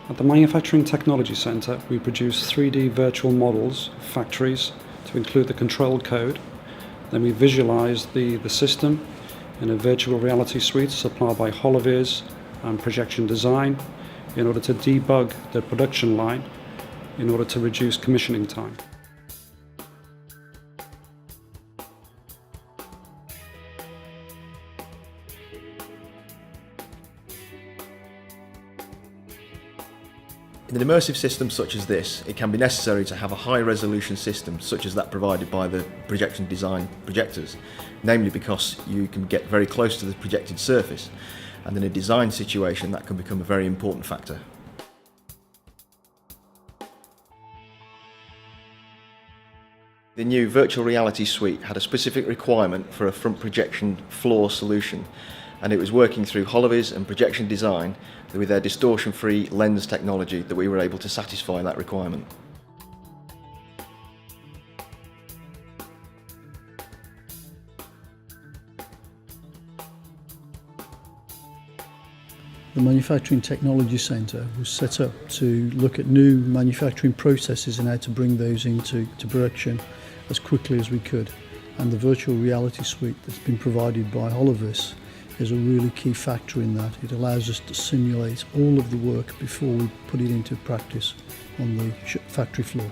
At the Manufacturing Technology Centre, we produce 3D virtual models of factories to include the control code. Then we visualise the system in a virtual reality suite supplied by HoloViz and Projection Design in order to debug the production line in order to reduce commissioning time. In an immersive system such as this, it can be necessary to have a high-resolution system such as that provided by the Projection Design projectors, namely because you can get very close to the projected surface, and in a design situation that can become a very important factor. The new virtual reality suite had a specific requirement for a front projection floor solution, and it was working through HoloViz and Projection Design with their distortion-free lens technology that we were able to satisfy that requirement. The Manufacturing Technology Centre was set up to look at new manufacturing processes and how to bring those into production as quickly as we could. And the virtual reality suite that's been provided by HoloViz is a really key factor in that. It allows us to simulate all of the work before we put it into practice on the factory floor.